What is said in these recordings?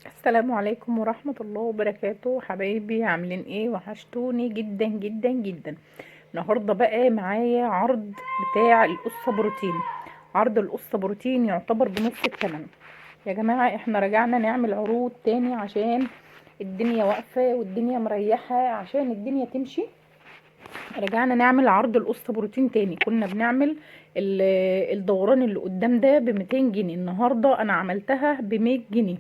السلام عليكم ورحمة الله وبركاته. حبايبي عاملين ايه؟ وحشتوني جدا جدا جدا. النهاردة بقى معايا عرض بتاع القصة بروتين. عرض القصة بروتين يعتبر بنص الثمن. يا جماعة احنا رجعنا نعمل عروض تاني عشان الدنيا واقفة والدنيا مريحة، عشان الدنيا تمشي. رجعنا نعمل عرض القصة بروتين تاني. كنا بنعمل الدوران اللي قدام ده ب200 جنيه، النهاردة انا عملتها ب100 جنيه.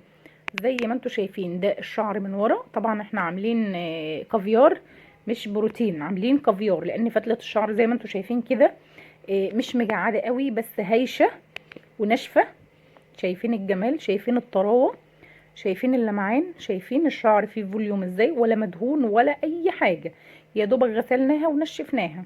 زي ما انتوا شايفين ده الشعر من ورا. طبعا احنا عاملين كافيار مش بروتين، عاملين كافيار لان فتلة الشعر زي ما انتوا شايفين كده مش مجعده قوي بس هايشه وناشفه. شايفين الجمال، شايفين الطراوه، شايفين اللمعان، شايفين الشعر فيه فوليوم ازاي، ولا مدهون ولا اي حاجه. يا دوبك غسلناها ونشفناها.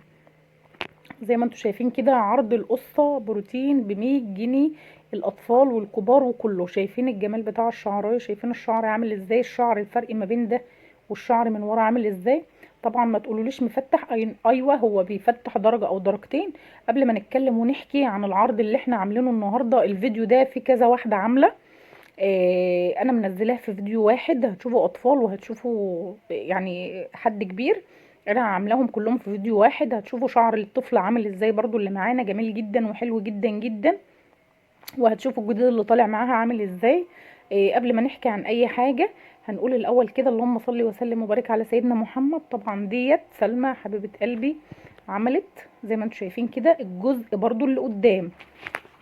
زي ما انتوا شايفين كده عرض القصة بروتين ب100 جنيه، الاطفال والكبار وكله. شايفين الجمال بتاع الشعرايه، شايفين الشعر عامل ازاي، الشعر الفرق ما بين ده والشعر من ورا عامل ازاي. طبعا ما تقولوليش مفتح، ايوه هو بيفتح درجة او درجتين. قبل ما نتكلم ونحكي عن العرض اللي احنا عاملينه النهاردة، الفيديو ده في كذا واحدة عاملة. انا منزلاه في فيديو واحد، هتشوفوا اطفال وهتشوفوا يعني حد كبير. انا عاملاهم كلهم في فيديو واحد، هتشوفوا شعر الطفل عامل ازاي برضو اللي معانا جميل جدا وحلو جدا جدا، وهتشوفوا الجديد اللي طالع معاها عامل ازاي. قبل ما نحكي عن اي حاجة هنقول الاول كده اللهم صل وسلم وبارك على سيدنا محمد. طبعا ديت سلمى حبيبة قلبي عملت زي ما انتم شايفين كده الجزء برضو اللي قدام،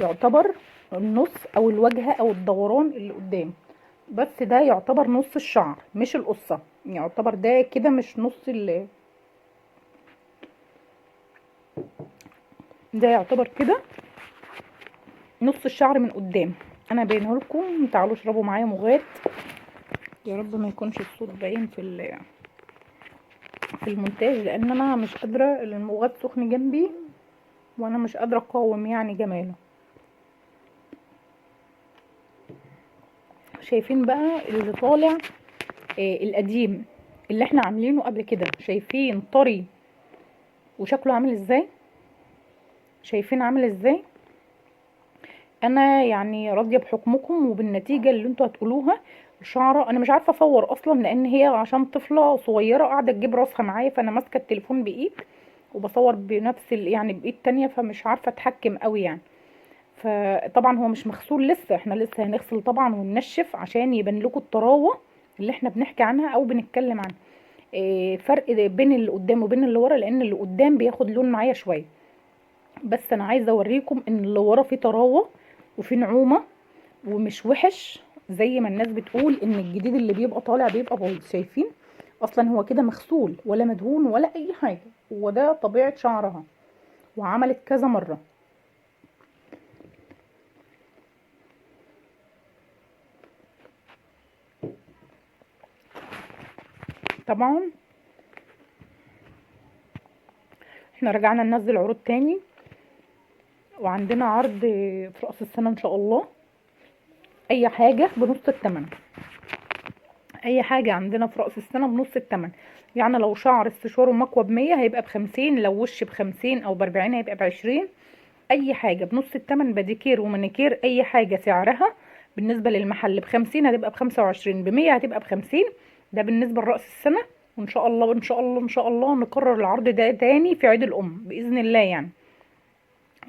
يعتبر النص او الواجهة او الدوران اللي قدام، بس ده يعتبر نص الشعر مش القصة. يعتبر ده كده مش نص ده يعتبر كده نص الشعر من قدام. انا باينه لكم، تعالوا اشربوا معايا مغات. يا رب ما يكونش الصوت باين في المونتاج، لان انا مش قادره، المغات سخن جنبي وانا مش قادره اقاوم يعني جماله. شايفين بقى اللي طالع القديم اللي احنا عاملينه قبل كده، شايفين طري وشكله عامل ازاي، شايفين عامل ازاي. انا يعني راضيه بحكمكم وبالنتيجه اللي انتوا هتقولوها. الشعره انا مش عارفه اصور اصلا، لان هي عشان طفله صغيره قاعده تجيب راسها معايا، فانا ماسكه التليفون بايد وبصور بنفس يعني بايد تانية، فمش عارفه اتحكم قوي يعني. فطبعا هو مش مغسول لسه، احنا لسه هنغسل طبعا وننشف عشان يبان لكم الطراوه اللي احنا بنحكي عنها او بنتكلم عنها. فرق بين اللي قدام وبين اللي ورا، لان اللي قدام بياخد لون معايا شويه، بس انا عايزه اوريكم ان اللي ورا فيه طراوه وفيه نعومه ومش وحش زي ما الناس بتقول ان الجديد اللي بيبقى طالع بيبقى بايظ. شايفين اصلا هو كده مغسول ولا مدهون ولا اي حاجه، وده طبيعه شعرها وعملت كذا مره. طبعا احنا رجعنا ننزل عروض تاني، وعندنا عرض في رأس السنه ان شاء الله. اي حاجه بنص الثمن، اي حاجه عندنا في رأس السنه بنص الثمن. يعني لو شعر استشوار ومكوى ب100 هيبقى ب50، لو وش ب50 او ب40 هيبقى ب20. اي حاجه بنص الثمن، بديكير ومانيكير اي حاجه سعرها بالنسبه للمحل ب50 هتبقى ب25، ب100 هتبقى ب50. ده بالنسبه لرأس السنه. وان شاء الله ان شاء الله ان شاء الله نكرر العرض ده تاني في عيد الام باذن الله يعني.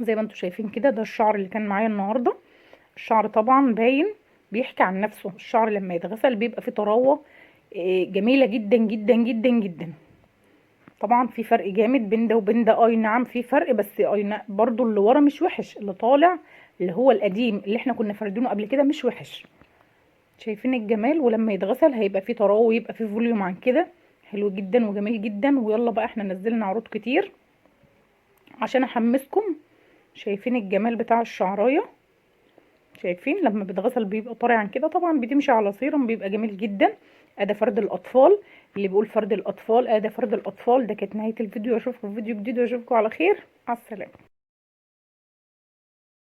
زي ما انتم شايفين كده ده الشعر اللي كان معايا النهارده. الشعر طبعا باين، بيحكي عن نفسه. الشعر لما يتغسل بيبقى فيه طراوه جميله جدا جدا جدا جدا. طبعا في فرق جامد بين ده وبين ده، اي نعم في فرق، بس اي نعم برضو اللي ورا مش وحش، اللي طالع اللي هو القديم اللي احنا كنا فاردينه قبل كده مش وحش. شايفين الجمال، ولما يتغسل هيبقى فيه طراوه ويبقى فيه فوليوم عن كده، حلو جدا وجميل جدا. ويلا بقى احنا نزلنا عروض كتير عشان احمسكم. شايفين الجمال بتاع الشعرايه، شايفين لما بيتغسل بيبقى طري عن كده. طبعا بتمشي على سيرم بيبقى جميل جدا. ادي فرد الاطفال، اللي بيقول فرد الاطفال ادي فرد الاطفال. ده كانت نهايه الفيديو، اشوفكم في فيديو جديد واشوفكم على خير. على السلامه.